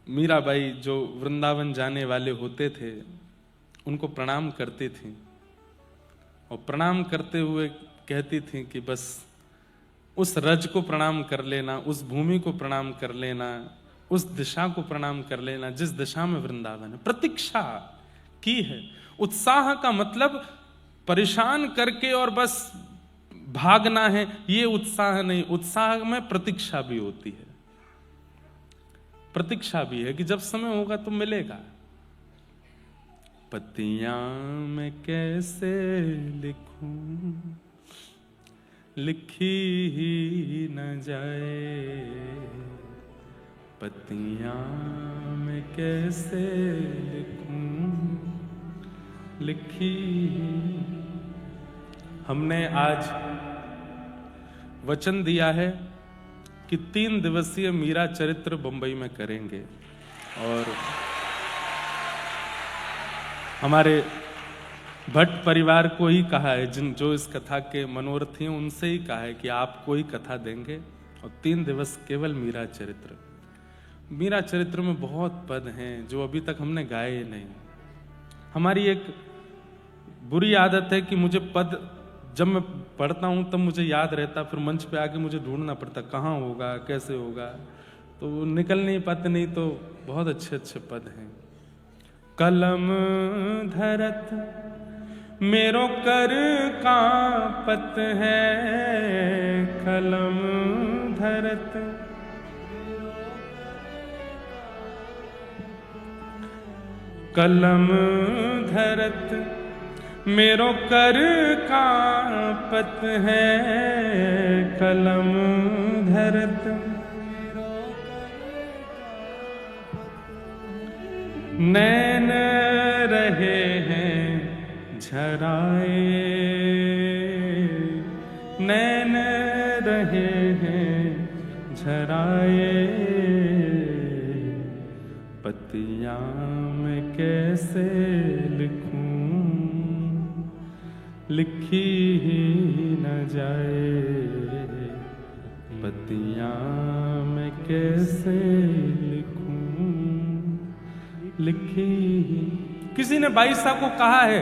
मीराबाई जो वृंदावन जाने वाले होते थे उनको प्रणाम करती थी और प्रणाम करते हुए कहती थी कि बस उस रज को प्रणाम कर लेना, उस भूमि को प्रणाम कर लेना, उस दिशा को प्रणाम कर लेना जिस दिशा में वृंदावन है। प्रतीक्षा की है। उत्साह का मतलब परेशान करके और बस भागना है, ये उत्साह नहीं। उत्साह में प्रतीक्षा भी होती है, प्रतीक्षा भी है कि जब समय होगा तो मिलेगा। पत्तियां मैं कैसे लिखूं, लिखी ही न जाए, पत्तियां मैं कैसे लिखूं, लिखी। हमने आज वचन दिया है कि 3 दिवसीय मीरा चरित्र बंबई में करेंगे और हमारे भट्ट परिवार को ही कहा है, जो इस कथा के मनोरथी हैं उनसे ही कहा है कि आप कोई कथा देंगे और 3 दिवस केवल मीरा चरित्र। मीरा चरित्र में बहुत पद हैं जो अभी तक हमने गाए नहीं। हमारी एक बुरी आदत है कि मुझे पद जब मैं पढ़ता हूं तब मुझे याद रहता, फिर मंच पे आके मुझे ढूंढना पड़ता कहाँ होगा, कैसे होगा, तो वो निकल नहीं पाते। नहीं तो बहुत अच्छे अच्छे पद हैं। कलम धरत मेरो कर कांपत है, कलम धरत कलम धरत मेरो कर कांपत है, कलम धरत नैन रहे हैं झराए, नैन रहे हैं झराए, पत्तियां मैं कैसे लिखूं, लिखी ही न जाए, पत्तियां मैं कैसे लिखूं, लिखी। किसी ने बाईसा को कहा है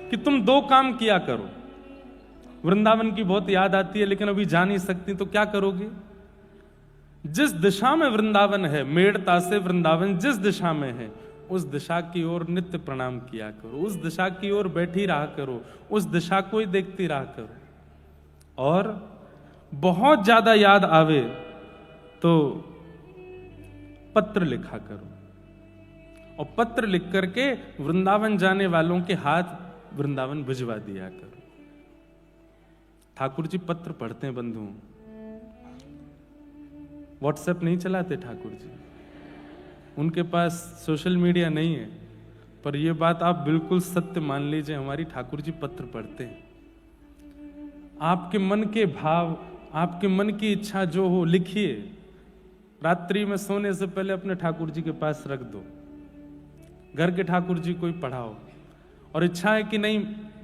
कि तुम 2 काम किया करो। वृंदावन की बहुत याद आती है लेकिन अभी जा नहीं सकती, तो क्या करोगे? जिस दिशा में वृंदावन है, मेड़ता से वृंदावन जिस दिशा में है, उस दिशा की ओर नित्य प्रणाम किया करो, उस दिशा की ओर बैठी रहा करो, उस दिशा को ही देखती रहा करो। और बहुत ज्यादा याद आवे तो पत्र लिखा करो और पत्र लिख करके वृंदावन जाने वालों के हाथ वृंदावन भिजवा दिया करो। ठाकुर जी पत्र पढ़ते हैं बंधु, व्हाट्सएप नहीं चलाते ठाकुर जी, उनके पास सोशल मीडिया नहीं है, पर यह बात आप बिल्कुल सत्य मान लीजिए, हमारी ठाकुर जी पत्र पढ़ते हैं। आपके मन के भाव, आपके मन की इच्छा जो हो लिखिए, रात्रि में सोने से पहले अपने ठाकुर जी के पास रख दो, घर के ठाकुर जी को ही पढ़ाओ। और इच्छा है कि नहीं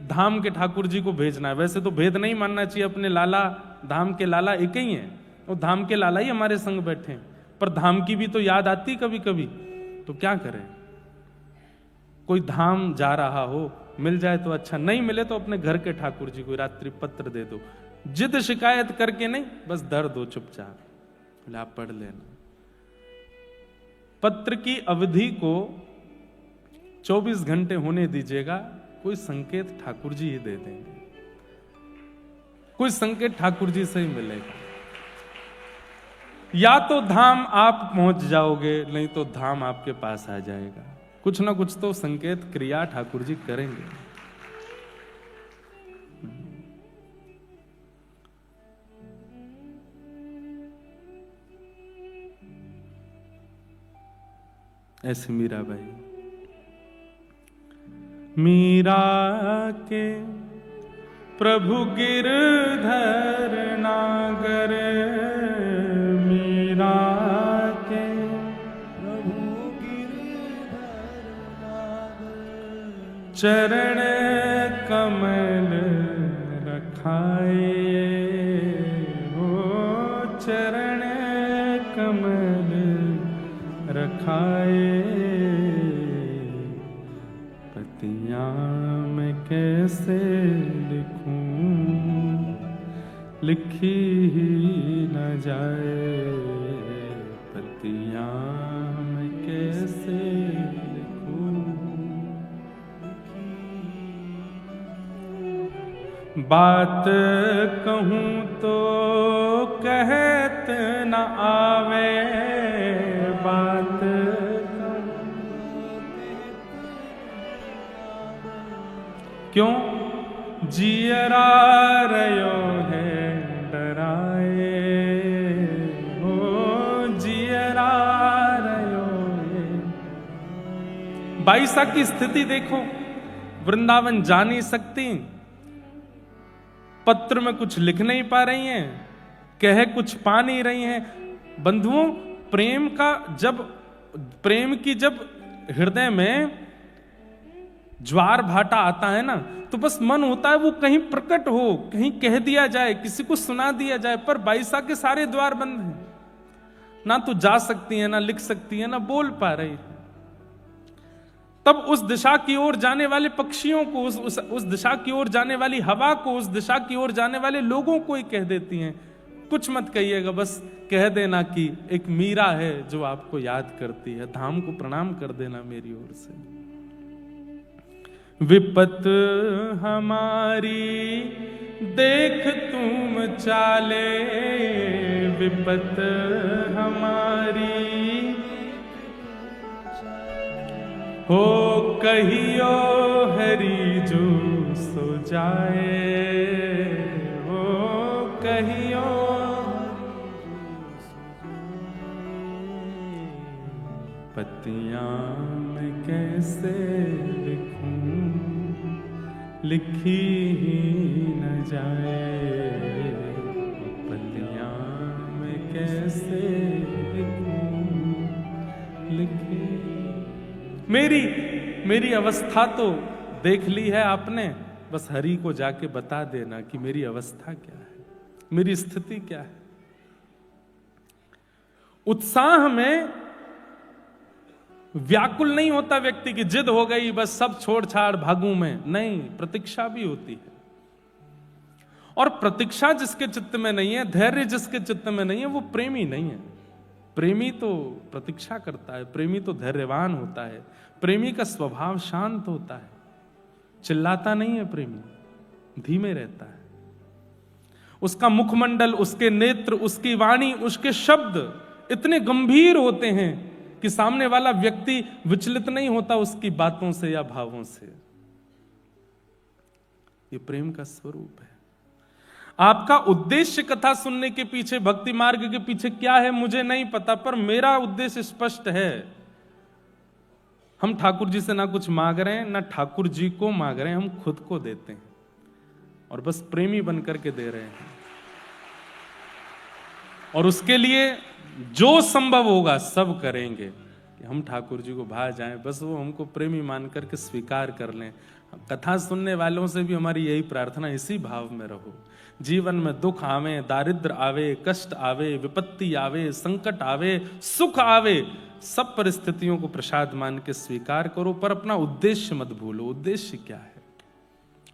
धाम के ठाकुर जी को भेजना है, वैसे तो भेद नहीं मानना चाहिए, अपने लाला धाम के लाला एक ही हैं, और धाम के लाला ही हमारे संग बैठे हैं, पर धाम की भी तो याद आती कभी कभी, तो क्या करें? कोई धाम जा रहा हो, मिल जाए तो अच्छा, नहीं मिले तो अपने घर के ठाकुर जी को रात्रि पत्र दे दो, जिद शिकायत करके नहीं, बस दर दो चुपचाप, बोले आप पढ़ लेना। पत्र की अवधि को 24 घंटे होने दीजिएगा, कोई संकेत ठाकुर जी ही दे देंगे, कोई संकेत ठाकुर जी से ही मिलेगा। या तो धाम आप पहुंच जाओगे, नहीं तो धाम आपके पास आ जाएगा। कुछ ना कुछ तो संकेत क्रिया ठाकुर जी करेंगे। ऐसे मीराबाई, मीरा के प्रभु गिरधर नागर, मीरा के प्रभु गिरधर नागर, चरण कमल रखाए, हो चरण कमल रखाए, पतियां मैं कैसे लिखूं, लिखी ही न जाए, पतियां मैं कैसे लिखूं। बात कहूं तो कहत न आवे, बात क्यों जियरा रयो है डराए, हो जियरा रयो है। बाईसा की स्थिति देखो, वृंदावन जा नहीं सकती, पत्र में कुछ लिख नहीं पा रही हैं, कह कुछ पा नहीं रही हैं। बंधुओं, प्रेम की जब हृदय में ज्वार भाटा आता है ना, तो बस मन होता है वो कहीं प्रकट हो, कहीं कह दिया जाए, किसी को सुना दिया जाए। पर बाईसा के सारे द्वार बंद हैं, ना तो जा सकती है, ना लिख सकती है, ना बोल पा रही है। तब उस दिशा की ओर जाने वाले पक्षियों को, उस दिशा की ओर जाने वाली हवा को, उस दिशा की ओर जाने वाले लोगों को ही कह देती हैं, कुछ मत कहिएगा, बस कह देना कि एक मीरा है जो आपको याद करती है, धाम को प्रणाम कर देना मेरी ओर से। विपत हमारी देख तुम चाले, विपत हमारी हो कहियो हरि जो सो जाए, हो कहियो पतियां मैं कैसे लिखूं, लिखी ही न जाए, पतियां मैं कैसे लिखूं, लिखी। मेरी अवस्था तो देख ली है आपने, बस हरि को जाके बता देना कि मेरी अवस्था क्या है, मेरी स्थिति क्या है। उत्साह में व्याकुल नहीं होता व्यक्ति की, जिद हो गई बस सब छोड़ छाड़ भागूं मैं, नहीं, प्रतीक्षा भी होती है। और प्रतीक्षा जिसके चित्त में नहीं है, धैर्य जिसके चित्त में नहीं है, वो प्रेमी नहीं है। प्रेमी तो प्रतीक्षा करता है, प्रेमी तो धैर्यवान होता है, प्रेमी का स्वभाव शांत होता है, चिल्लाता नहीं है प्रेमी, धीमे रहता है। उसका मुखमंडल, उसके नेत्र, उसकी वाणी, उसके शब्द इतने गंभीर होते हैं कि सामने वाला व्यक्ति विचलित नहीं होता उसकी बातों से या भावों से। ये प्रेम का स्वरूप है। आपका उद्देश्य कथा सुनने के पीछे, भक्ति मार्ग के पीछे क्या है मुझे नहीं पता, पर मेरा उद्देश्य स्पष्ट है। हम ठाकुर जी से ना कुछ मांग रहे हैं, ना ठाकुर जी को मांग रहे हैं, हम खुद को देते हैं और बस प्रेमी बनकर के दे रहे हैं। और उसके लिए जो संभव होगा सब करेंगे कि हम ठाकुर जी को भा जाएं, बस वो हमको प्रेमी मान करके स्वीकार कर लें। कथा सुनने वालों से भी हमारी यही प्रार्थना, इसी भाव में रहो। जीवन में दुख आवे, दारिद्र आवे, कष्ट आवे, विपत्ति आवे, संकट आवे, सुख आवे, सब परिस्थितियों को प्रसाद मान के स्वीकार करो, पर अपना उद्देश्य मत भूलो। उद्देश्य क्या है,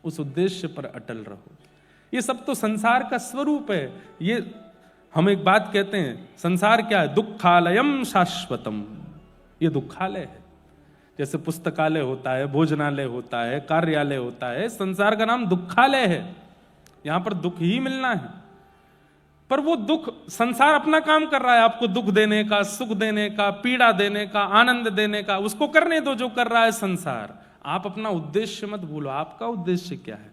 उस उद्देश्य पर अटल रहो। ये सब तो संसार का स्वरूप है। ये हम एक बात कहते हैं, संसार क्या है, दुखालयम शाश्वतम, ये दुखालय है। जैसे पुस्तकालय होता है, भोजनालय होता है, कार्यालय होता है, संसार का नाम दुखालय है। यहां पर दुख ही मिलना है, पर वो दुख, संसार अपना काम कर रहा है आपको दुख देने का, सुख देने का, पीड़ा देने का, आनंद देने का, उसको करने दो जो कर रहा है संसार। आप अपना उद्देश्य मत भूलो। आपका उद्देश्य क्या है,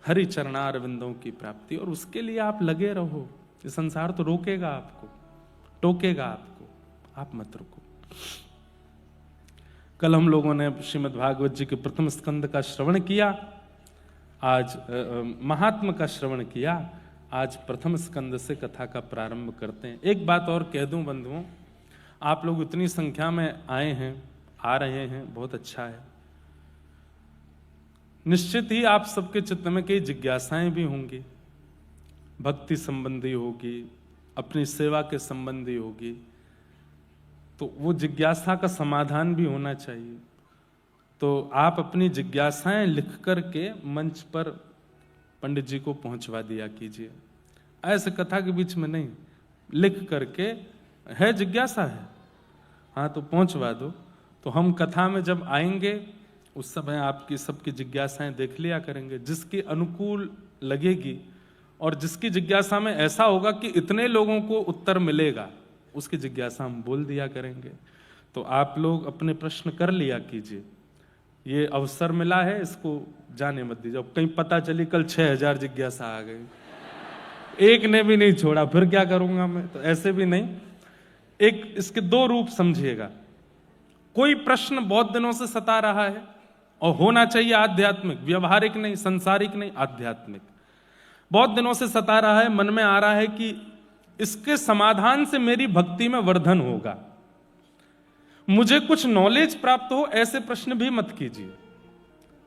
हरि चरणारविंदों की प्राप्ति, और उसके लिए आप लगे रहो। ये संसार तो रोकेगा आपको, टोकेगा आपको, आप मत रुको। कल हम लोगों ने श्रीमद् भागवत जी के प्रथम स्कंद का श्रवण किया, आज महात्म का श्रवण किया, आज प्रथम स्कंद से कथा का प्रारंभ करते हैं। एक बात और कह दूं बंधुओं, आप लोग इतनी संख्या में आए हैं, आ रहे हैं, बहुत अच्छा है। निश्चित ही आप सबके चित्त में कई जिज्ञासाएं भी होंगी, भक्ति संबंधी होगी, अपनी सेवा के संबंधी होगी, तो वो जिज्ञासा का समाधान भी होना चाहिए। तो आप अपनी जिज्ञासाएं लिख करके मंच पर पंडित जी को पहुंचवा दिया कीजिए। ऐसे कथा के बीच में नहीं, लिख करके है जिज्ञासा है, हाँ तो पहुंचवा दो। तो हम कथा में जब आएंगे उस समय आपकी सबकी जिज्ञासाएं देख लिया करेंगे, जिसकी अनुकूल लगेगी और जिसकी जिज्ञासा में ऐसा होगा कि इतने लोगों को उत्तर मिलेगा, उसकी जिज्ञासा हम बोल दिया करेंगे। तो आप लोग अपने प्रश्न कर लिया कीजिए, ये अवसर मिला है, इसको जाने मत दीजिए। कहीं पता चली कल 6000 जिज्ञासा आ गई, एक ने भी नहीं छोड़ा, फिर क्या करूंगा मैं? तो ऐसे भी नहीं। एक इसके दो रूप समझिएगा। कोई प्रश्न बहुत दिनों से सता रहा है और होना चाहिए आध्यात्मिक, व्यवहारिक नहीं, संसारिक नहीं, आध्यात्मिक। बहुत दिनों से सता रहा है, मन में आ रहा है कि इसके समाधान से मेरी भक्ति में वर्धन होगा, मुझे कुछ नॉलेज प्राप्त हो, ऐसे प्रश्न भी मत कीजिए।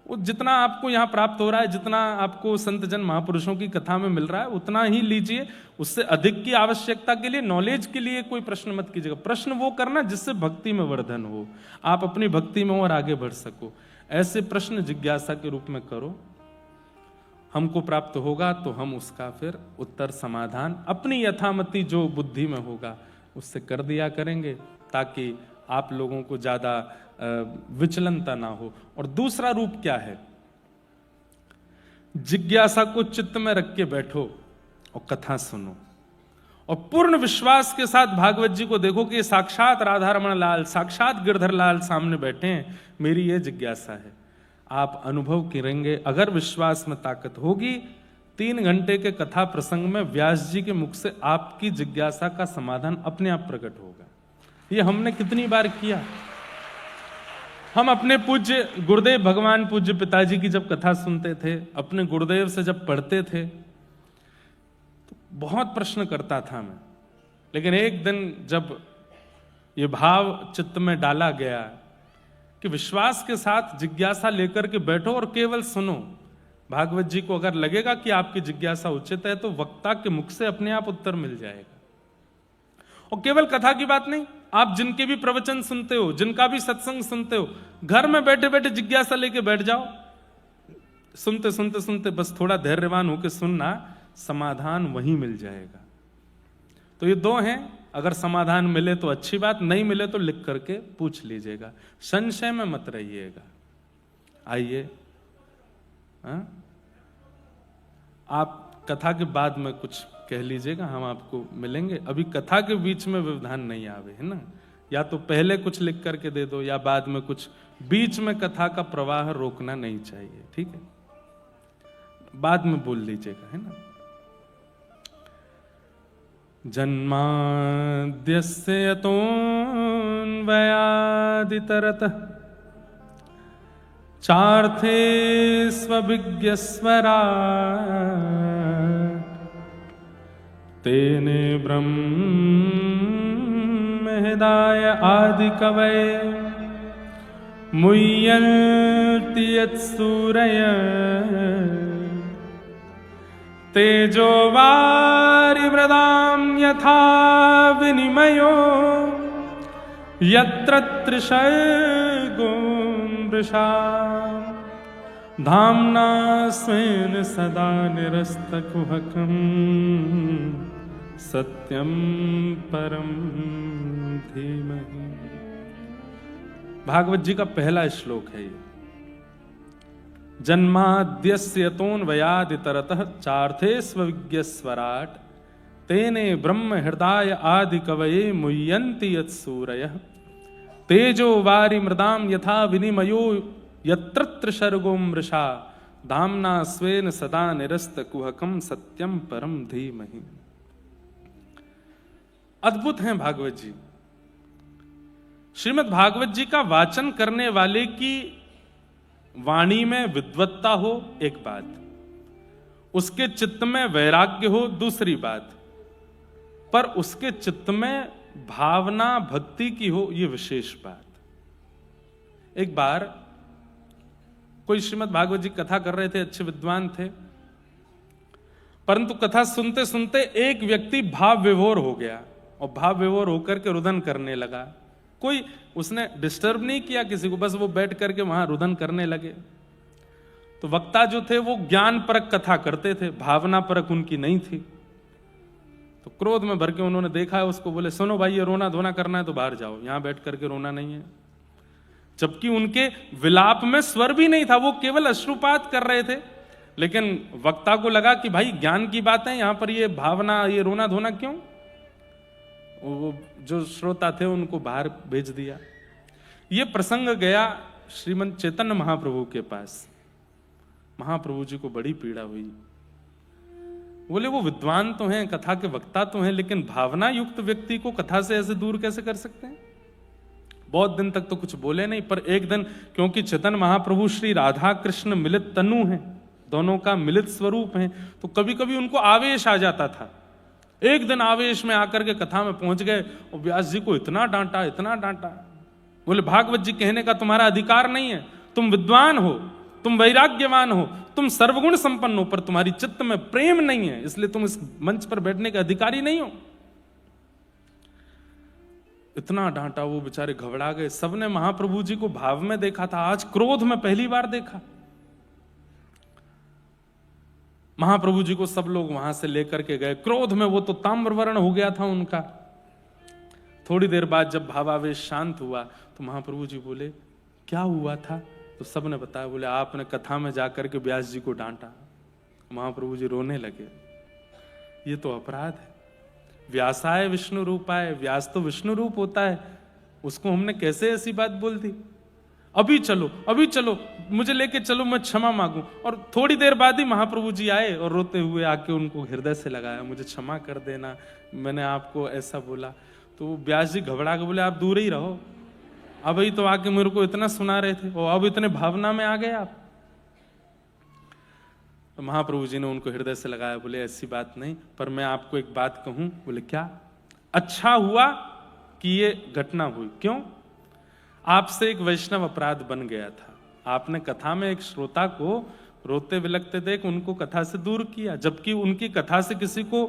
वो जितना आपको यहां प्राप्त हो रहा है, जितना आपको संत जन महापुरुषों की कथा में मिल रहा है, उतना ही लीजिए। उससे अधिक की आवश्यकता के लिए, नॉलेज के लिए कोई प्रश्न मत कीजिएगा। प्रश्न वो करना जिससे भक्ति में वर्धन हो, आप अपनी भक्ति में और आगे बढ़ सको। ऐसे प्रश्न जिज्ञासा के रूप में करो, हमको प्राप्त होगा तो हम उसका फिर उत्तर समाधान अपनी यथामति जो बुद्धि में होगा उससे कर दिया करेंगे, ताकि आप लोगों को ज्यादा विचलनता ना हो। और दूसरा रूप क्या है? जिज्ञासा को चित्त में रख के बैठो और कथा सुनो, और पूर्ण विश्वास के साथ भागवत जी को देखो कि साक्षात राधा रमण लाल, साक्षात गिरधर लाल सामने बैठे हैं, मेरी ये जिज्ञासा है। आप अनुभव करेंगे, अगर विश्वास में ताकत होगी, 3 घंटे के कथा प्रसंग में व्यास जी के मुख से आपकी जिज्ञासा का समाधान अपने आप प्रकट होगा। ये हमने कितनी बार किया। हम अपने पूज्य गुरुदेव भगवान पूज्य पिताजी की जब कथा सुनते थे, अपने गुरुदेव से जब पढ़ते थे, तो बहुत प्रश्न करता था मैं। लेकिन एक दिन जब ये भाव चित्त में डाला गया कि विश्वास के साथ जिज्ञासा लेकर के बैठो और केवल सुनो, भागवत जी को अगर लगेगा कि आपकी जिज्ञासा उचित है तो वक्ता के मुख से अपने आप उत्तर मिल जाएगा। और केवल कथा की बात नहीं, आप जिनके भी प्रवचन सुनते हो, जिनका भी सत्संग सुनते हो, घर में बैठे बैठे जिज्ञासा लेके बैठ जाओ, सुनते सुनते सुनते बस थोड़ा धैर्यवान होकर सुनना, समाधान वहीं मिल जाएगा। तो ये दो हैं, अगर समाधान मिले तो अच्छी बात, नहीं मिले तो लिख करके पूछ लीजिएगा, संशय में मत रहिएगा। आइए, आप कथा के बाद में कुछ कह लीजिएगा, हम आपको मिलेंगे। अभी कथा के बीच में व्यवधान नहीं आवे, है ना? या तो पहले कुछ लिख करके दे दो या बाद में कुछ, बीच में कथा का प्रवाह रोकना नहीं चाहिए, ठीक है? बाद में बोल लीजिएगा, है ना? जन्माद्यस्य यतोऽन्वयादितरतः चार्थे स्वविज्ञस्वराट् तेने ब्रह्महृदाय आदिकवये मुह्यन्ति यत्सूरयः तेजो वारिमृदां यथा विनिमयो यत्र त्रिसर्गो मृषा धाम्ना स्वेन सदा निरस्तकुहकं सत्यं परं धीमहि। भागवत जी का पहला श्लोक है ये। जन्माद्यस्य यतोऽन्वयादितरतः चार्थे स्वविज्ञस्वराट् तेने ब्रह्म हृदय आदि कवये मुह्यन्ति यत्सूरयः तेजो वारि मृदां यथा विनिमयो यत्र त्रिसर्गो मृषा धाम्ना स्वेन सदा निरस्तकुहकं सत्यं परं धीमहि। अद्भुत हैं भागवत जी। श्रीमद् भागवत जी का वाचन करने वाले की वाणी में विद्वत्ता हो एक बात, उसके चित्त में वैराग्य हो दूसरी बात, पर उसके चित्त में भावना भक्ति की हो ये विशेष बात। एक बार कोई श्रीमद् भागवत जी कथा कर रहे थे, अच्छे विद्वान थे, परंतु कथा सुनते सुनते एक व्यक्ति भाव विभोर हो गया और भाव विभोर होकर के रुदन करने लगा। कोई उसने डिस्टर्ब नहीं किया किसी को, बस वो बैठ करके वहां रुदन करने लगे। तो वक्ता जो थे वो ज्ञान परक कथा करते थे, भावना परक उनकी नहीं थी। तो क्रोध में भर के उन्होंने देखा है उसको, बोले सुनो भाई ये रोना धोना करना है तो बाहर जाओ, यहां बैठ करके रोना नहीं है। जबकि उनके विलाप में स्वर भी नहीं था, वो केवल अश्रुपात कर रहे थे। लेकिन वक्ता को लगा कि भाई ज्ञान की बात है, यहां पर ये भावना ये रोना धोना क्यों? वो जो श्रोता थे उनको बाहर भेज दिया। ये प्रसंग गया श्रीमंत चैतन्य महाप्रभु के पास। महाप्रभु जी को बड़ी पीड़ा हुई। बोले वो विद्वान तो हैं, कथा के वक्ता तो हैं, लेकिन भावना युक्त व्यक्ति को कथा से ऐसे दूर कैसे कर सकते हैं? बहुत दिन तक तो कुछ बोले नहीं, पर एक दिन क्योंकि चैतन्य महाप्रभु श्री राधा कृष्ण मिलित तनु हैं, दोनों का मिलित स्वरूप है, तो कभी कभी उनको आवेश आ जाता था। एक दिन आवेश में आकर के कथा में पहुंच गए और व्यास जी को इतना डांटा, इतना डांटा। बोले भागवत जी कहने का तुम्हारा अधिकार नहीं है, तुम विद्वान हो, तुम वैराग्यवान हो, तुम सर्वगुण संपन्न हो, पर तुम्हारी चित्त में प्रेम नहीं है, इसलिए तुम इस मंच पर बैठने के अधिकारी नहीं हो। इतना डांटा, वो बेचारे घबरा गए। सबने महाप्रभु जी को भाव में देखा था, आज क्रोध में पहली बार देखा। महाप्रभु जी को सब लोग वहां से लेकर के गए। क्रोध में वो तो ताम्रवर्ण हो गया था उनका। थोड़ी देर बाद जब भावावेश शांत हुआ तो महाप्रभु जी बोले क्या हुआ था? तो सबने बताया। बोले आपने कथा में जाकर के व्यास जी को डांटा। महाप्रभु जी रोने लगे। ये तो अपराध है। व्यासाय विष्णु रूपाय, व्यास तो विष्णु रूप होता है, उसको हमने कैसे ऐसी बात बोल दी? अभी चलो, अभी चलो, मुझे लेके चलो, मैं क्षमा मांगू। और थोड़ी देर बाद ही महाप्रभु जी आए और रोते हुए आके उनको हृदय से लगाया, मुझे क्षमा कर देना, मैंने आपको ऐसा बोला। तो व्यास जी घबरा के बोले आप दूर ही रहो, अभी तो आके मेरे को इतना सुना रहे थे और अब इतने भावना में आ गए आप। तो महाप्रभु जी ने उनको हृदय से लगाया, बोले ऐसी बात नहीं, पर मैं आपको एक बात कहूं। बोले क्या? अच्छा हुआ कि ये घटना हुई। क्यों? आपसे एक वैष्णव अपराध बन गया था। आपने कथा में एक श्रोता को रोते विलखते देख उनको कथा से दूर किया, जबकि उनकी कथा से किसी को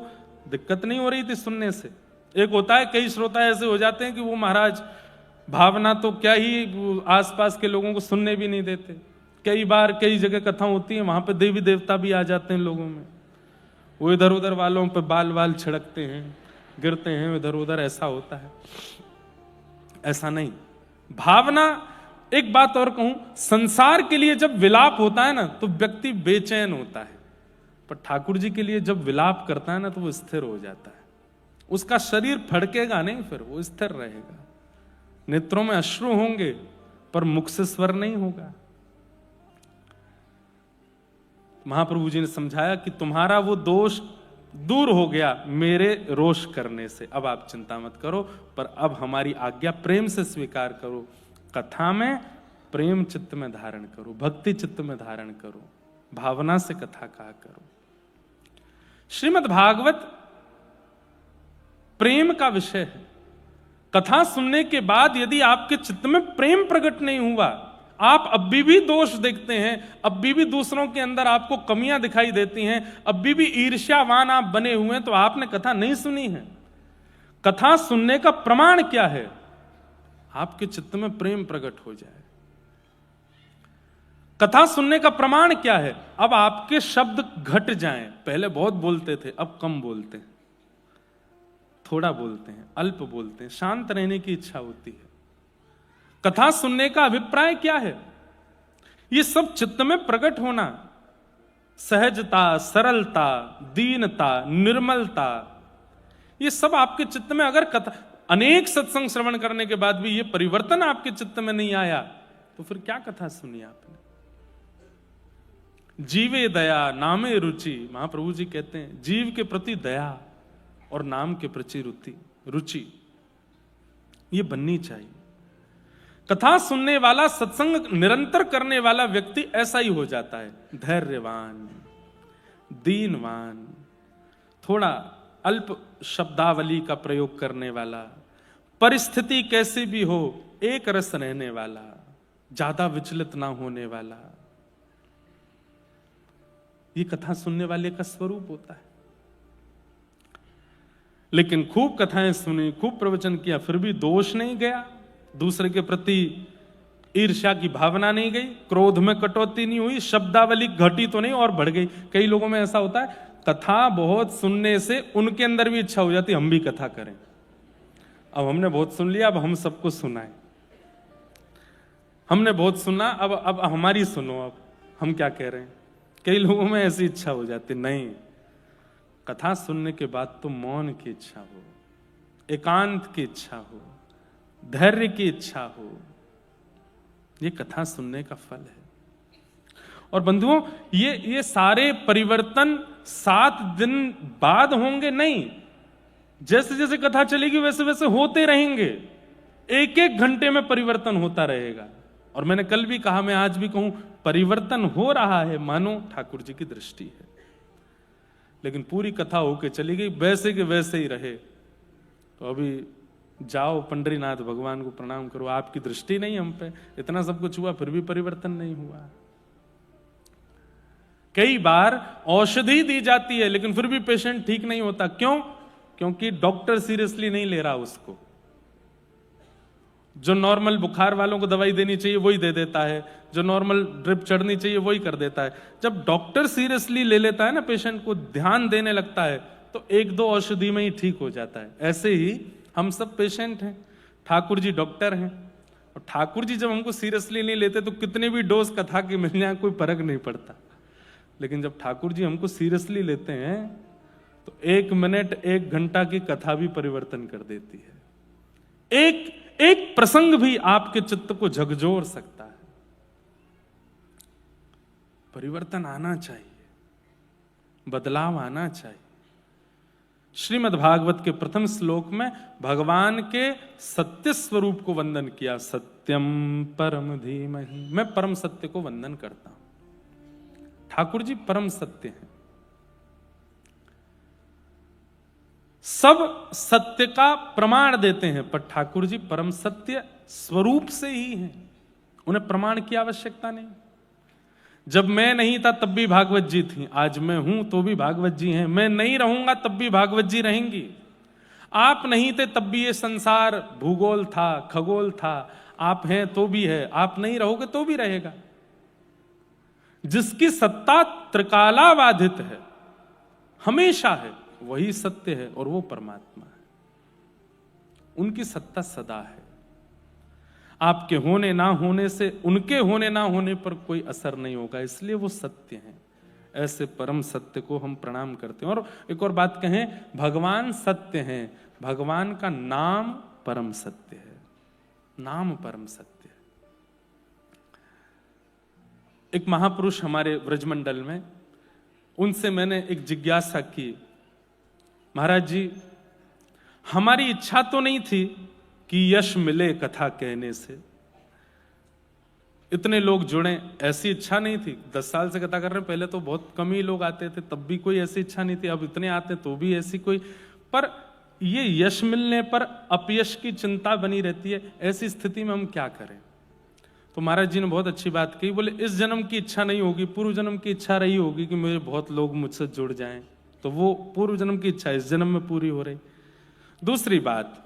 दिक्कत नहीं हो रही थी सुनने से। एक होता है कई श्रोता ऐसे हो जाते हैं कि वो महाराज भावना तो क्या ही आसपास के लोगों को सुनने भी नहीं देते। कई बार कई जगह कथा होती है, वहां पे देवी देवता भी आ जाते हैं लोगों में, वो इधर उधर वालों पे बाल वाल छिड़कते हैं, गिरते हैं इधर उधर, ऐसा होता है। ऐसा नहीं। भावना, एक बात और कहूं, संसार के लिए जब विलाप होता है ना तो व्यक्ति बेचैन होता है, पर ठाकुर जी के लिए जब विलाप करता है ना तो वो स्थिर हो जाता है। उसका शरीर फड़केगा नहीं, फिर वो स्थिर रहेगा। नेत्रों में अश्रु होंगे पर मुख से स्वर नहीं होगा। महाप्रभु जी ने समझाया कि तुम्हारा वो दोष दूर हो गया मेरे रोष करने से, अब आप चिंता मत करो, पर अब हमारी आज्ञा प्रेम से स्वीकार करो। कथा में प्रेम चित्त में धारण करो, भक्ति चित्त में धारण करो, भावना से कथा कहा करो। श्रीमद् भागवत प्रेम का विषय है। कथा सुनने के बाद यदि आपके चित्त में प्रेम प्रकट नहीं हुआ, आप अभी भी दोष देखते हैं, अभी भी दूसरों के अंदर आपको कमियां दिखाई देती हैं, अभी भी ईर्ष्यावान आप बने हुए हैं, तो आपने कथा नहीं सुनी है। कथा सुनने का प्रमाण क्या है? आपके चित्त में प्रेम प्रकट हो जाए। कथा सुनने का प्रमाण क्या है? अब आपके शब्द घट जाएं। पहले बहुत बोलते थे, अब कम बोलते हैं, थोड़ा बोलते हैं, अल्प बोलते हैं, शांत रहने की इच्छा होती है। कथा सुनने का अभिप्राय क्या है? ये सब चित्त में प्रकट होना, सहजता, सरलता, दीनता, निर्मलता, ये सब आपके चित्त में, अगर कथा अनेक सत्संग श्रवण करने के बाद भी ये परिवर्तन आपके चित्त में नहीं आया तो फिर क्या कथा सुनी आपने? जीवे दया नामे रुचि, महाप्रभु जी कहते हैं जीव के प्रति दया और नाम के प्रति रुचि ये बननी चाहिए। कथा सुनने वाला, सत्संग निरंतर करने वाला व्यक्ति ऐसा ही हो जाता है, धैर्यवान, दीनवान, थोड़ा अल्प शब्दावली का प्रयोग करने वाला, परिस्थिति कैसी भी हो एक रस रहने वाला, ज्यादा विचलित ना होने वाला। ये कथा सुनने वाले का स्वरूप होता है। लेकिन खूब कथाएं सुनी, खूब प्रवचन किया, फिर भी दोष नहीं गया, दूसरे के प्रति ईर्ष्या की भावना नहीं गई, क्रोध में कटौती नहीं हुई, शब्दावली घटी तो नहीं और बढ़ गई। कई लोगों में ऐसा होता है, कथा बहुत सुनने से उनके अंदर भी इच्छा हो जाती है हम भी कथा करें। अब हमने बहुत सुन लिया, अब हम सबको सुनाएं। हमने बहुत सुना, अब हमारी सुनो, अब हम क्या कह रहे हैं। कई लोगों में ऐसी इच्छा हो जाती, नहीं, कथा सुनने के बाद तो मौन की इच्छा हो, एकांत की इच्छा हो, धैर्य की इच्छा हो। ये कथा सुनने का फल है। और बंधुओं, ये सारे परिवर्तन 7 दिन बाद होंगे नहीं, जैसे जैसे कथा चलेगी वैसे वैसे होते रहेंगे। एक एक घंटे में परिवर्तन होता रहेगा। और मैंने कल भी कहा, मैं आज भी कहूं, परिवर्तन हो रहा है मानो ठाकुर जी की दृष्टि है। लेकिन पूरी कथा होके चली गई, वैसे के वैसे ही रहे तो अभी जाओ पंडरीनाथ भगवान को प्रणाम करो, आपकी दृष्टि नहीं हम पे। इतना सब कुछ हुआ फिर भी परिवर्तन नहीं हुआ। कई बार औषधि दी जाती है लेकिन फिर भी पेशेंट ठीक नहीं होता। क्यों? क्योंकि डॉक्टर सीरियसली नहीं ले रहा उसको। जो नॉर्मल बुखार वालों को दवाई देनी चाहिए वही दे देता है, जो नॉर्मल ड्रिप चढ़नी चाहिए वही कर देता है। जब डॉक्टर सीरियसली ले लेता है ना, पेशेंट को ध्यान देने लगता है, तो 1-2 औषधि में ही ठीक हो जाता है। ऐसे ही हम सब पेशेंट हैं, ठाकुर जी डॉक्टर हैं। और ठाकुर जी जब हमको सीरियसली नहीं लेते तो कितने भी डोज कथा के मिल जाए कोई फर्क नहीं पड़ता। लेकिन जब ठाकुर जी हमको सीरियसली लेते हैं तो 1 मिनट 1 घंटा की कथा भी परिवर्तन कर देती है। एक प्रसंग भी आपके चित्त को झकझोर सकता है। परिवर्तन आना चाहिए, बदलाव आना चाहिए। श्रीमद् भागवत के प्रथम श्लोक में भगवान के सत्य स्वरूप को वंदन किया। सत्यम परम धीमहि, मैं परम सत्य को वंदन करता हूं। ठाकुर जी परम सत्य हैं। सब सत्य का प्रमाण देते हैं, पर ठाकुर जी परम सत्य स्वरूप से ही हैं, उन्हें प्रमाण की आवश्यकता नहीं। जब मैं नहीं था तब भी भागवत जी थी, आज मैं हूं तो भी भागवत जी हैं, मैं नहीं रहूंगा तब भी भागवत जी रहेंगी। आप नहीं थे तब भी ये संसार भूगोल था, खगोल था, आप हैं तो भी है, आप नहीं रहोगे तो भी रहेगा। जिसकी सत्ता त्रिकालाबाधित है, हमेशा है, वही सत्य है और वो परमात्मा है। उनकी सत्ता सदा है। आपके होने ना होने से, उनके होने ना होने पर कोई असर नहीं होगा, इसलिए वो सत्य हैं। ऐसे परम सत्य को हम प्रणाम करते हैं। और एक और बात कहें, भगवान सत्य हैं, भगवान का नाम परम सत्य है, नाम परम सत्य है। एक महापुरुष हमारे व्रजमंडल में, उनसे मैंने एक जिज्ञासा की, महाराज जी, हमारी इच्छा तो नहीं थी कि यश मिले कथा कहने से, इतने लोग जुड़े, ऐसी इच्छा नहीं थी। 10 साल से कथा कर रहे हैं, पहले तो बहुत कम ही लोग आते थे, तब भी कोई ऐसी इच्छा नहीं थी। अब इतने आते तो भी ऐसी कोई, पर ये यश मिलने पर अपयश की चिंता बनी रहती है। ऐसी स्थिति में हम क्या करें? तो महाराज जी ने बहुत अच्छी बात कही, बोले इस जन्म की इच्छा नहीं होगी, पूर्व जन्म की इच्छा रही होगी कि मुझे बहुत लोग मुझसे जुड़ जाएं, तो वो पूर्व जन्म की इच्छा इस जन्म में पूरी हो रही। दूसरी बात,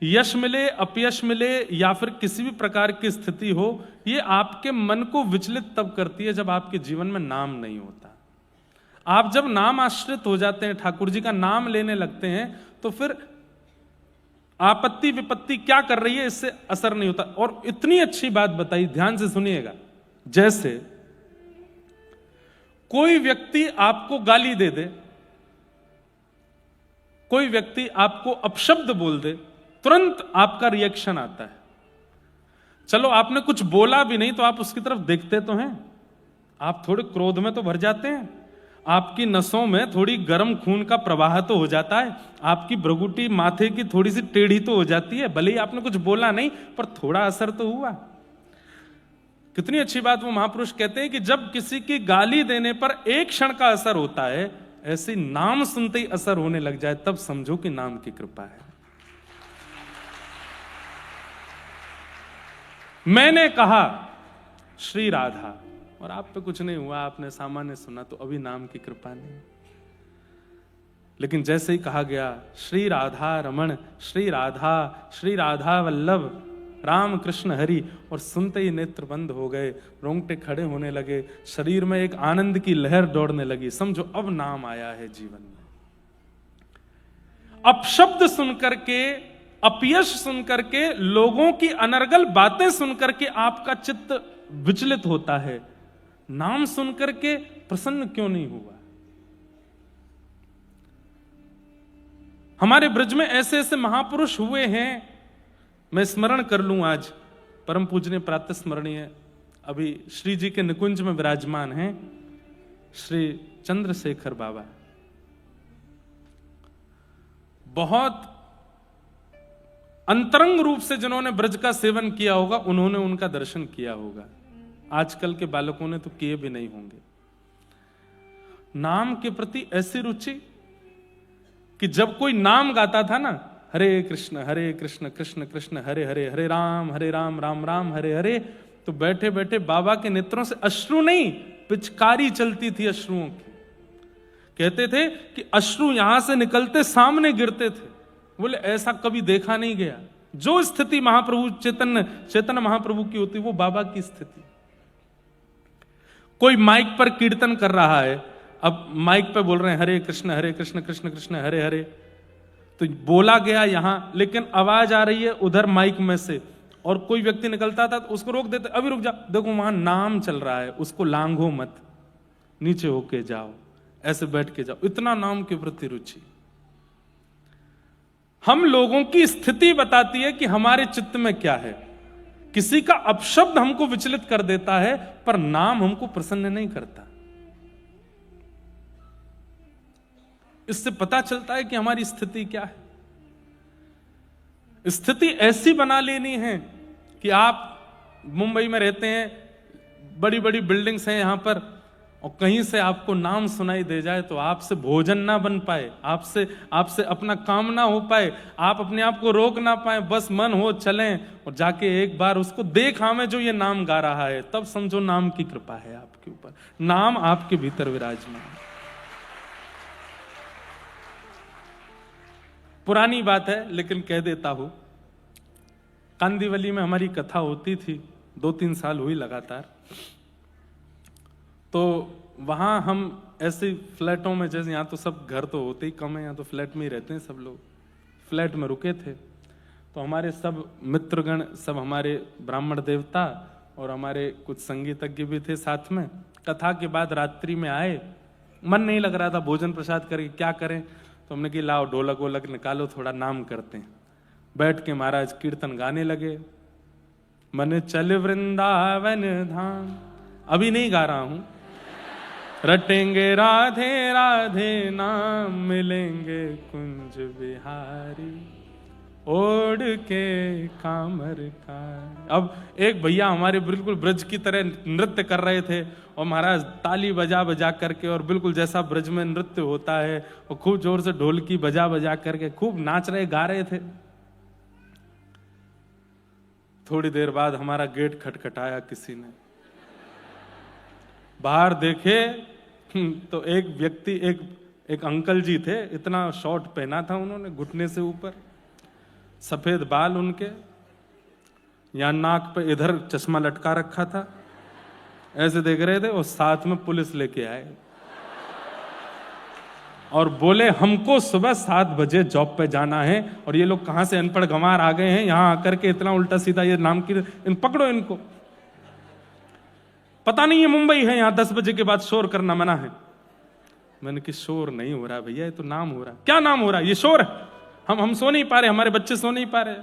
यश मिले, अपयश मिले या फिर किसी भी प्रकार की स्थिति हो, ये आपके मन को विचलित तब करती है जब आपके जीवन में नाम नहीं होता। आप जब नाम आश्रित हो जाते हैं, ठाकुर जी का नाम लेने लगते हैं, तो फिर आपत्ति विपत्ति क्या कर रही है इससे असर नहीं होता। और इतनी अच्छी बात बताई, ध्यान से सुनिएगा। जैसे कोई व्यक्ति आपको गाली दे दे, कोई व्यक्ति आपको अपशब्द बोल दे, तुरंत आपका रिएक्शन आता है। चलो आपने कुछ बोला भी नहीं तो आप उसकी तरफ देखते तो हैं, आप थोड़े क्रोध में तो भर जाते हैं, आपकी नसों में थोड़ी गर्म खून का प्रवाह तो हो जाता है, आपकी भ्रुकुटी माथे की थोड़ी सी टेढ़ी तो हो जाती है, भले ही आपने कुछ बोला नहीं पर थोड़ा असर तो हुआ। कितनी अच्छी बात वो महापुरुष कहते हैं कि जब किसी की गाली देने पर एक क्षण का असर होता है, ऐसे नाम सुनते ही असर होने लग जाए, तब समझो कि नाम की कृपा है। मैंने कहा श्री राधा और आप पे कुछ नहीं हुआ, आपने सामान्य सुना, तो अभी नाम की कृपा नहीं। लेकिन जैसे ही कहा गया श्री राधा रमण, श्री राधा वल्लभ, राम कृष्ण हरि, और सुनते ही नेत्र बंद हो गए, रोंगटे खड़े होने लगे, शरीर में एक आनंद की लहर दौड़ने लगी। समझो अब नाम आया है जीवन में। अपशब्द सुनकर के, अपयश सुनकर के, लोगों की अनर्गल बातें सुनकर के आपका चित्त विचलित होता है, नाम सुनकर के प्रसन्न क्यों नहीं हुआ? हमारे ब्रज में ऐसे ऐसे महापुरुष हुए हैं, मैं स्मरण कर लूं आज, परम पूजनीय प्रातः स्मरणीय अभी श्री जी के निकुंज में विराजमान हैं श्री चंद्रशेखर बाबा। बहुत अंतरंग रूप से जिन्होंने ब्रज का सेवन किया होगा, उन्होंने उनका दर्शन किया होगा। आजकल के बालकों ने तो किए भी नहीं होंगे। नाम के प्रति ऐसी रुचि कि जब कोई नाम गाता था ना, हरे कृष्ण कृष्ण कृष्ण हरे हरे, हरे राम राम राम हरे हरे, तो बैठे बैठे बाबा के नेत्रों से अश्रु नहीं, पिचकारी चलती थी अश्रुओं की। कहते थे कि अश्रु यहां से निकलते सामने गिरते थे। बोले ऐसा कभी देखा नहीं गया। जो स्थिति महाप्रभु चैतन्य महाप्रभु की होती, वो बाबा की स्थिति। कोई माइक पर कीर्तन कर रहा है, अब माइक पे बोल रहे हैं हरे कृष्ण कृष्ण कृष्ण हरे हरे, तो बोला गया यहां, लेकिन आवाज आ रही है उधर माइक में से, और कोई व्यक्ति निकलता था तो उसको रोक देते, अभी रुक जा, देखो वहां नाम चल रहा है, उसको लांघो मत, नीचे होके जाओ, ऐसे बैठ के जाओ। इतना नाम के प्रति रुचि। हम लोगों की स्थिति बताती है कि हमारे चित्त में क्या है। किसी का अपशब्द हमको विचलित कर देता है, पर नाम हमको प्रसन्न नहीं करता। इससे पता चलता है कि हमारी स्थिति क्या है। स्थिति ऐसी बना लेनी है कि आप मुंबई में रहते हैं, बड़ी बड़ी बिल्डिंग्स हैं यहां पर, और कहीं से आपको नाम सुनाई दे जाए तो आपसे भोजन ना बन पाए, आपसे अपना काम ना हो पाए, आप अपने आप को रोक ना पाए, बस मन हो चलें और जाके एक बार उसको देख हमें जो ये नाम गा रहा है, तब समझो नाम की कृपा है आपके ऊपर, नाम आपके भीतर विराजमान है। पुरानी बात है लेकिन कह देता हूं, कांदीवली में हमारी कथा होती थी, 2-3 साल हुई लगातार। तो वहां हम ऐसे फ्लैटों में, जैसे यहाँ तो सब घर तो होते ही कम है, यहाँ तो फ्लैट में ही रहते हैं सब लोग, फ्लैट में रुके थे। तो हमारे सब मित्रगण, सब हमारे ब्राह्मण देवता और हमारे कुछ संगीतज्ञ भी थे साथ में। कथा के बाद रात्रि में आए, मन नहीं लग रहा था भोजन प्रसाद करके, क्या करें, तो हमने कि लाओ ढोलक वोलक निकालो, थोड़ा नाम करते हैं। बैठ के महाराज कीर्तन गाने लगे, मन चल वृंदावन धाम, अभी नहीं गा रहा हूं, रटेंगे राधे राधे नाम, मिलेंगे कुंज बिहारी, ओढ़ के कामर का। अब एक भैया हमारे बिल्कुल ब्रज की तरह नृत्य कर रहे थे, और महाराज ताली बजा बजा करके, और बिल्कुल जैसा ब्रज में नृत्य होता है, और खूब जोर से ढोलकी बजा बजा करके खूब नाच रहे, गा रहे थे। थोड़ी देर बाद हमारा गेट खटखटाया किसी ने, बाहर देखे तो एक व्यक्ति, एक अंकल जी थे, इतना शॉर्ट पहना था उन्होंने, घुटने से ऊपर, सफेद बाल उनके, यहां नाक पे इधर चश्मा लटका रखा था, ऐसे देख रहे थे, और साथ में पुलिस लेके आए और बोले हमको सुबह 7 बजे जॉब पे जाना है, और ये लोग कहां से अनपढ़ गंवार आ गए हैं यहां आकर के इतना उल्टा सीधा ये नाम की, इन पकड़ो इनको, पता नहीं है मुंबई है, यहां 10 बजे के बाद शोर करना मना है। मैंने कि शोर नहीं हो रहा भैया, ये तो नाम हो रहा। क्या नाम हो रहा? ये शोर है, हम सो नहीं पा रहे, हमारे बच्चे सो नहीं पा रहे।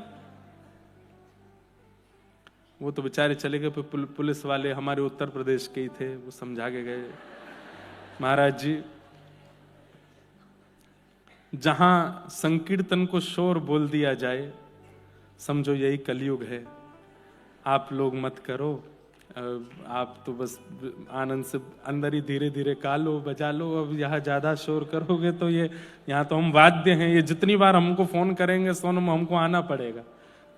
वो तो बेचारे चले गए, पुलिस वाले हमारे उत्तर प्रदेश के ही थे, वो समझा के गए, महाराज जी जहां संकीर्तन को शोर बोल दिया जाए, समझो यही कलयुग है, आप लोग मत करो, आप तो बस आनंद से अंदर ही धीरे धीरे गा लो, बजा लो। अब यहाँ ज्यादा शोर करोगे तो ये, यहाँ तो हम वाद्य हैं, ये जितनी बार हमको फोन करेंगे सोनू में हमको आना पड़ेगा,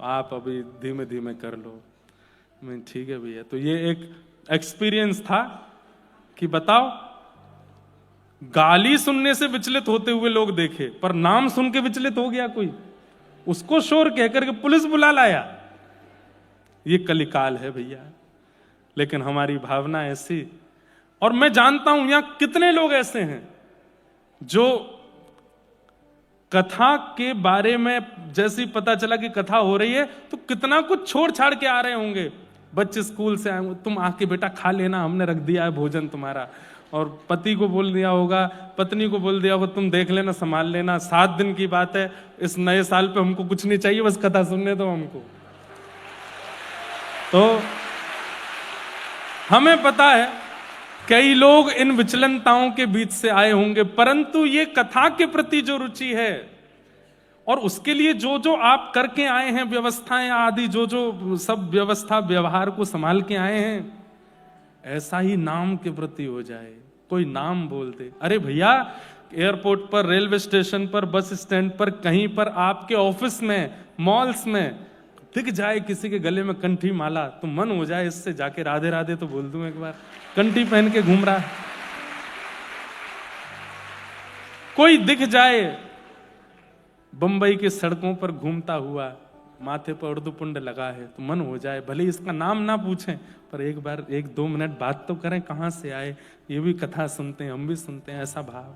आप अभी धीमे धीमे कर लो। मैं ठीक है भैया। तो ये एक एक्सपीरियंस था कि बताओ गाली सुनने से विचलित होते हुए लोग देखे, पर नाम सुन के विचलित हो गया कोई, उसको शोर कहकर के पुलिस बुला लाया। ये कलिकाल है भैया। लेकिन हमारी भावना ऐसी, और मैं जानता हूं यहां कितने लोग ऐसे हैं जो कथा के बारे में जैसे ही पता चला कि कथा हो रही है तो कितना कुछ छोड़ छाड़ के आ रहे होंगे। बच्चे स्कूल से आए, तुम आके बेटा खा लेना, हमने रख दिया है भोजन तुम्हारा। और पति को बोल दिया होगा, पत्नी को बोल दिया होगा, तुम देख लेना, संभाल लेना, 7 दिन की बात है, इस नए साल पे हमको कुछ नहीं चाहिए, बस कथा सुनने दो हमको। तो हमें पता है कई लोग इन विचलनताओं के बीच से आए होंगे, परंतु ये कथा के प्रति जो रुचि है और उसके लिए जो जो आप करके आए हैं, व्यवस्थाएं आदि, जो जो सब व्यवस्था व्यवहार को संभाल के आए हैं, ऐसा ही नाम के प्रति हो जाए। कोई नाम बोल दे, अरे भैया एयरपोर्ट पर, रेलवे स्टेशन पर, बस स्टैंड पर, कहीं पर, आपके ऑफिस में, मॉल्स में दिख जाए किसी के गले में कंठी माला, तो मन हो जाए इससे जाके राधे राधे तो बोल दूं एक बार। कंठी पहन के घूम रहा है, कोई दिख जाए बंबई के सड़कों पर घूमता हुआ, माथे पर उर्दुपुंड लगा है, तो मन हो जाए भले इसका नाम ना पूछें पर एक बार 1-2 मिनट बात तो करें, कहां से आए, ये भी कथा सुनते हैं, हम भी सुनते हैं, ऐसा भाव।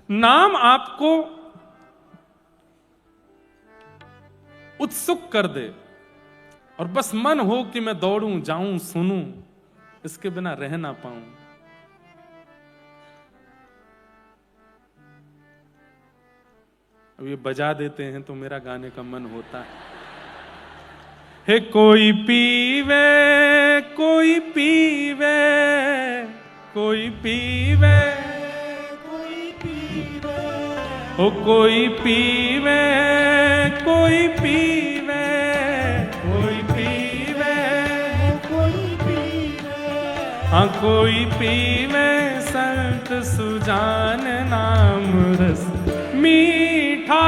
नाम आपको उत्सुक कर दे और बस मन हो कि मैं दौड़ूं, जाऊं, सुनूं, इसके बिना रह ना पाऊं। अब ये बजा देते हैं तो मेरा गाने का मन होता है। हे कोई पीवे, कोई पीवे, कोई पीवे, कोई पीवे, ओ कोई पीवे, कोई पीवे, कोई पीवे, कोई पीवे, हाँ कोई पीवे संत सुजान नाम रस मीठा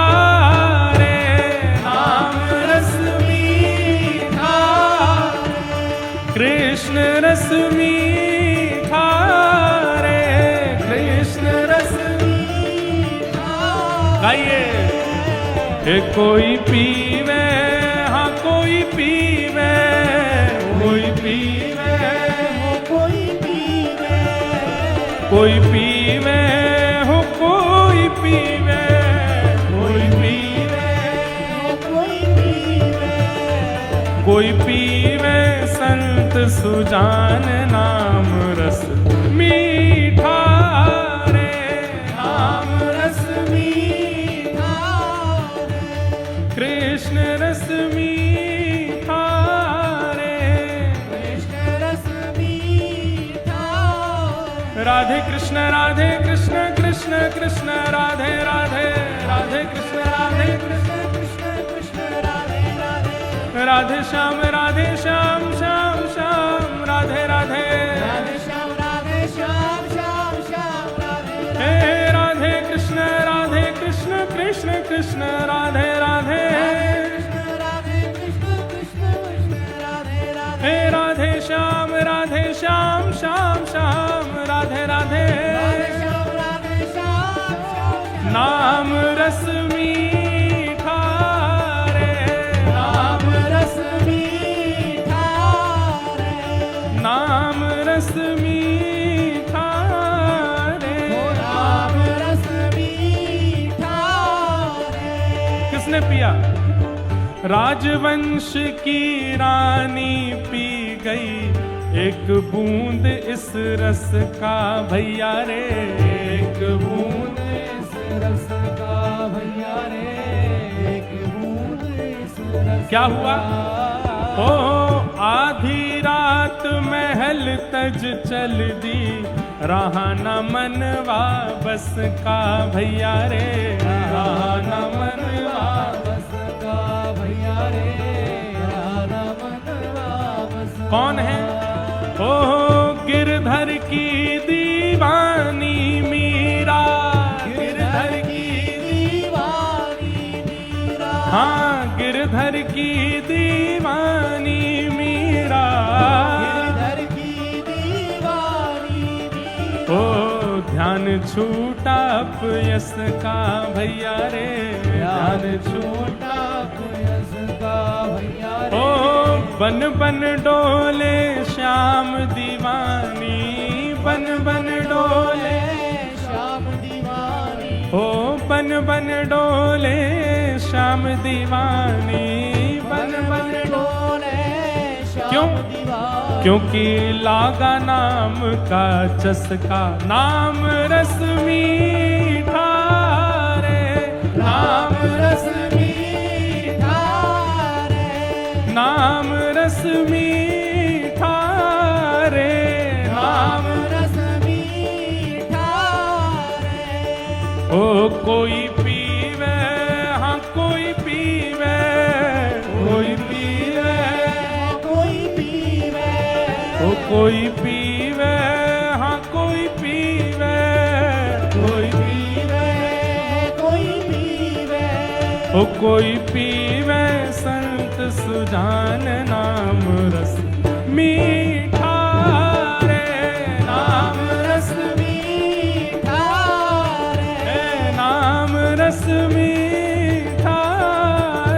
रे, नाम रस मीठा, कृष्ण रस मीठा रे, कृष्ण रस मीठा। गाइए, हे कोई पीवे, हाँ कोई पीवे, कोई पीवे, कोई पीवे, कोई पीवे, हो कोई पीवे, कोई पीवे, कोई पीवे, कोई पीवे संत सुजान नाम रस मीठा रे, नाम रस मीठा, कृष्ण रस मीठा रे, कृष्ण रस मीठा। राधे कृष्ण, राधे कृष्ण, कृष्ण कृष्ण राधे राधे, राधे कृष्ण, राधे कृष्ण, कृष्ण कृष्ण राधे राधे, राधे श्याम, राधे श्याम, श्याम श्याम राधे राधे, राधे श्याम, राधे श्याम, श्याम श्याम राधे राधे, हे राधे कृष्ण, राधे कृष्ण, कृष्ण कृष्ण राधे राधे, राधे कृष्ण, कृष्ण कृष्ण राधे राधे, हे राधे श्याम, राधे श्याम, श्याम श्याम राधे राधे, नाम रस मीठा रे, नाम रस मीठा रे, नाम रस मीठा रे, नाम रस मीठा रे। किसने पिया? राजवंश की रानी पी गई एक बूंद इस रस का भैया रे, एक बूंद इस रस का भैया रे, एक बूंद इस रस। क्या हुआ? ओ आधी रात महल तज चल दी, रहा न मनवा बस का भैया रे, रहा न मनवा बस का भैया रे, रहा न मनवा बस। कौन है? ओ गिरधर की दीवानी मीरा, गिरधर की दीवानी मीरा, हाँ गिरधर की दीवानी मीरा, गिरधर की दीवानी मीरा। ओ ध्यान ध्यान छूटा अपयस का भैया रे, ध्यान छूटा अपयस का भैया रे। ओ बन बन डोले श्याम दीवानी, बन बन डोले श्याम दीवानी, ओ बन बन डोले श्याम दीवानी, बन बन डोले श्याम क्यों? दीवानी। क्योंकि लागा नाम का चस्का, नाम रस मीठा रे, नाम रस मीठा रे, नाम रस मीठा रे, नाम रस मीठा रे। ओ कोई पीवे, हाँ कोई पीवे, कोई पीवे, कोई पीवे, ओ कोई पीवे, हाँ कोई पीवे, कोई पीवे, कोई पीवे, ओ कोई पीवे संत सुजान नाम रस मीठा रे, नाम रस मीठा रे, नाम रस मीठा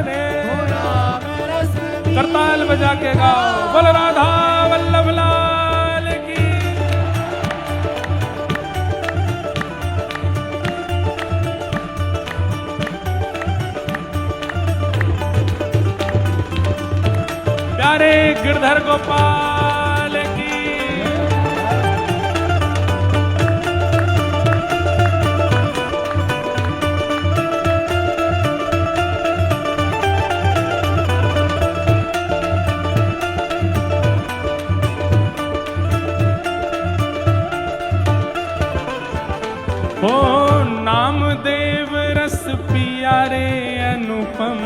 रे। नाम रस करताल बजा के गाओ, बोल राधा वल्लभ लाल की। प्यारे गिरधर गोपाल की। हो नामदेव रस पिया रे अनुपम,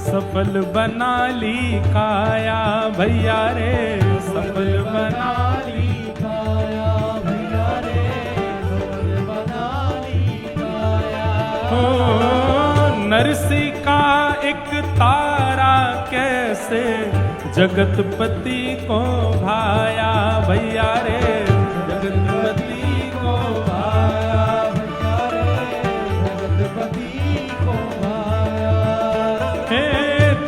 सफल बना ली काया भैया रे, सफल बना ली काया भैया रे, सफल बना ली काया। हो नरसी का एक तारा कैसे जगतपति को भाया भैया रे, जगतपति को भाया भैया रे, जगतपति को भाया। हे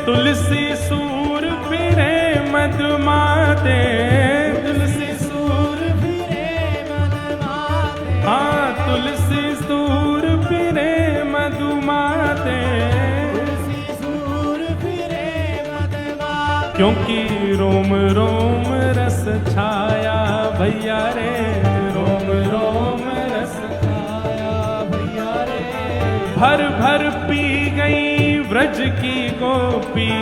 तुलसी सूर फिरे मधुमाते, तुलसी सूर फिरे मनमाते, हाँ तुलसी सूर फिरे मधुमाते, तुलसी सूर फिरे मनमाते। क्योंकि रोम रोम रस छाया भैया रे, रोम रोम रस छाया भैया रे, भर भर पी गई व्रज की गोपी,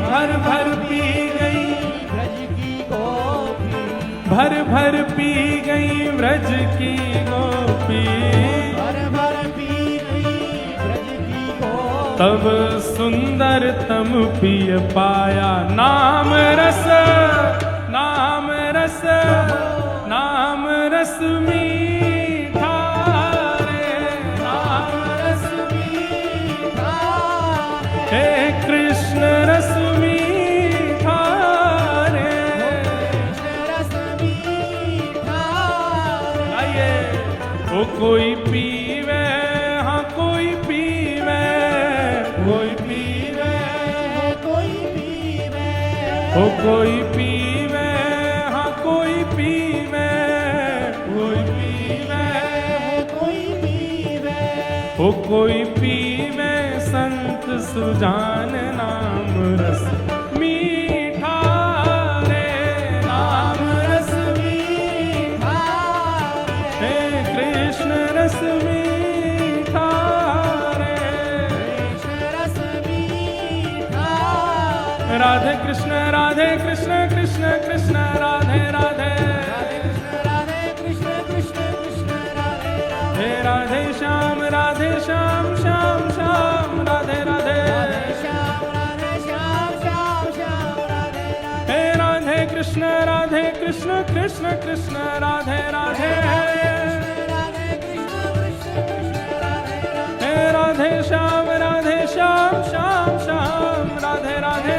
भर भर पी गई, ब्रज की गोपी, भर भर पी गई व्रज की गोपी। भर भर पी गई ब्रज की गोपी। तब सुंदर तम पिय पाया, नाम रस, नाम रस, नाम रस मीठा रे, नाम रस मीठा रे, हे कृष्ण रस मीठा रे। कृष्ण रस मीठा रे। आइए ओ कोई पीवे, हाँ कोई पीवे, कोई पीवे, कोई पीवे, ओ कोई पीवे, हाँ कोई पीवे, कोई पीवे, कोई पीवे, ओ कोई पीवे संत सुजान नाम रस मीठा रे, नाम रस मीठा रे, हे कृष्ण रस मीठा रे। कृष्ण रस मीठा रे। राधे कृष्ण कृष्ण कृष्ण राधे राधे, राधे कृष्ण कृष्ण कृष्ण राधे राधे, हे राधे श्याम श्याम श्याम राधे राधे, श्याम श्याम श्याम राधे राधे, हे राधे कृष्ण कृष्ण कृष्ण राधे राधे, राधे कृष्ण कृष्ण कृष्ण राधे राधे, हे राधे श्याम श्याम राधे राधे।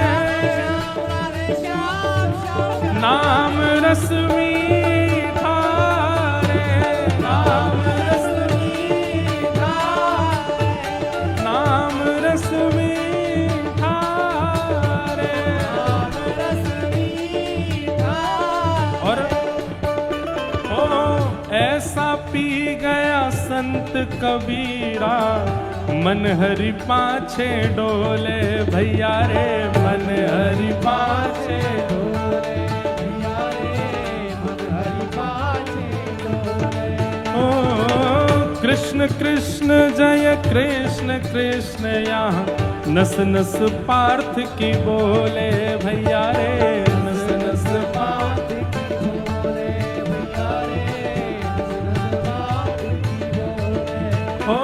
राधे श्याम श्याम नाम रस मीठा रे, नाम संत कबीरा, मन हरि पाछे डोले भैया रे, मन हरि पाछे डोले भैया रे, मन हरि पाछे डोले। ओ कृष्ण कृष्ण जय कृष्ण कृष्ण, यहाँ नस नस पार्थ की बोले भैया रे, नस नस पार्थ की बोले भैया रे, नस नस पार्थ की बोले। ओ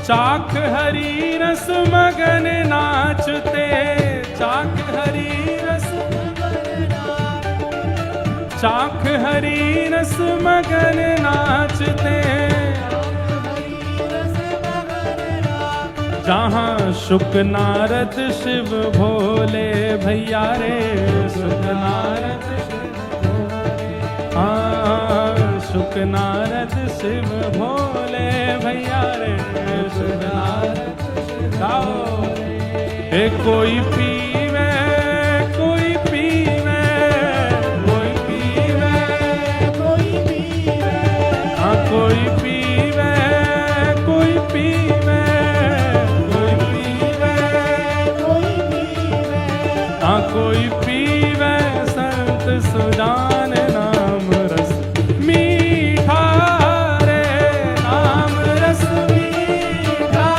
चाक हरी रस मगन नाचते, चाक हरी रस चाक हरी रस मगन नाचते, जहाँ शुक नारद शिव भोले भैया रे, शुक नारद हाँ, शुक नारद शिव भोले भैया रे, शुक नारद गाओ। ए कोई पीवे कोई पीवे, कोई पीवे कोई पीवे, हाँ कोई पीवे कोई पीवे, कोई पीवे कोई पीवे, हाँ कोई पीवे संत सुजान नाम रस मीठा रे, नाम रस मीठा,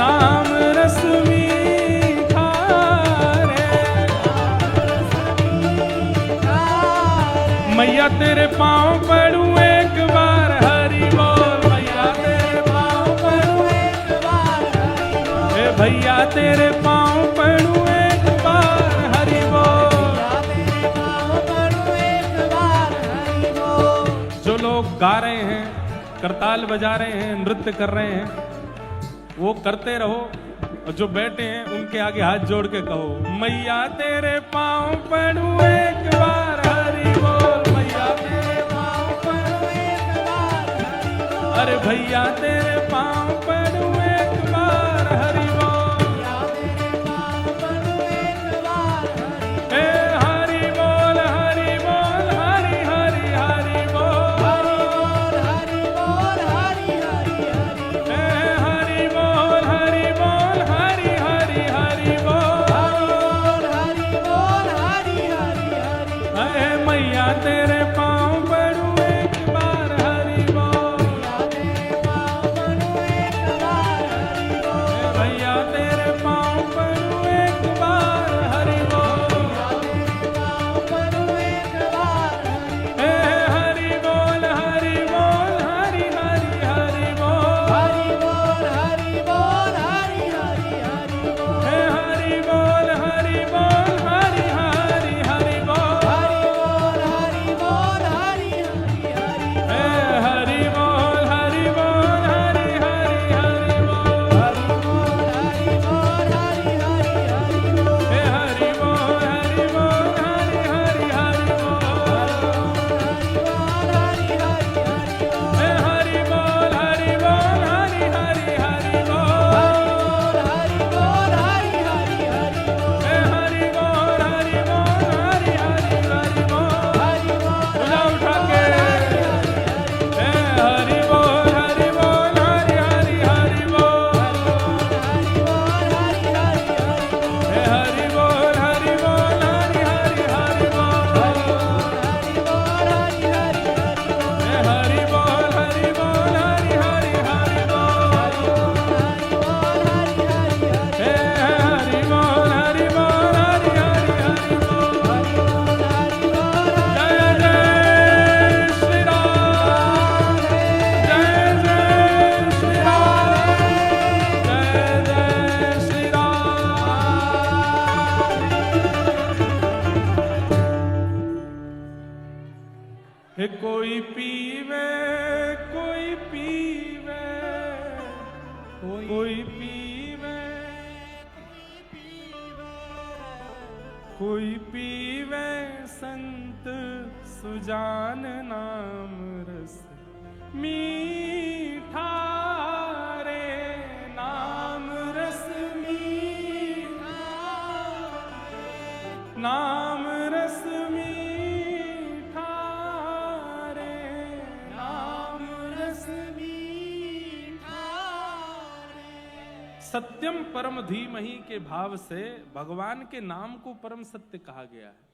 नाम रस मीठा रे। मैया तेरे पाँव पड़ूं एक बार हरि बोल, मैया तेरे पाँव पड़ूं एक बार हरि बोल, ए भैया तेरे पाँव पड़ूं एक बार हरि बोल। तेरे पाँव पड़ूं एक बार हरि बोल। जो लोग गा रहे हैं, करताल बजा रहे हैं, नृत्य कर रहे हैं, वो करते रहो, और जो बैठे हैं उनके आगे हाथ जोड़ के कहो, मैया तेरे पाँव पड़ूं एक बार हरि बोल, मैया तेरे पाँव पड़ूं एक बार हरि बोल, अरे भैया तेरे पाँव पड़ूं एक बार हरि बोल, तेरे पाँव पड़ूं एक बार हरि ए हरि बोल हरि बोल हरि हरि हरि बोल, हरि बोल हरि हरि हरि ए हरि बोल हरि बोल हरि हरि हरि बोल, हरि बोल हरि हरि हरि। अरे मैया तेरे पाँव पड़ूं एक बार हरि बोल, तेरे पाँव पड़ूं एक बार हरि बोल, ए भैया तेरे पाँव पड़ूं एक बार हरि बोल, तेरे पाँव पड़ूं एक बार हरि ए हरि बोल हरि बोल हरि हरि हरि बोल, हरि बोल हरि बोल हरि हरि हरि बोल, ए हरि बोल हरि बोल हरि हरि हरि बोल, हरि बोल हरि बोल हरि हरि हरि ए हरि बोल हरि बोल हरि हरि हरि बोल, हरि बोल हरि बोल हरि हरि हरि बोल, ए हरि बोल हरि बोल हरि हरि हरि बोल, हरि बोल हरि हरि हरि बोल, ए हरि बोल हरि बोल हरि हरि हरि बोल, हरि बोल हरि हरि हरि बोल, ए हरि बोल हरि बोल हरि हरि हरि बोल, हरि बोल उठा उठा के ए हरि बोल हरि बोल हरि हरि हरि बोल, हरि बोल हरि हरि हरि बोल, ए हरि बोल हरि बोल हरि हरि हरि बोल, हरि बोल हरि हरि हरि बोल, ए हरि बोल हरि बोल हरि हरि हरि बोल, हरि बोल हरि हरि हरि ए हरि बोल हरि बोल हरि हरि हरि बोल। हरि बोल हरि बोल हरि जय जय श्री राम, जय जय श्री राम, जय जय श्री राम। हे कोई पीवे कोई पीवे, कोई पीवे कोई पीवे संत सुजान नाम रस मीठा रे, नाम रस मीठा, नाम रस मीठा रे, नाम सत्यम परम धीमहि के भाव से भगवान के नाम को परम सत्य कहा गया है।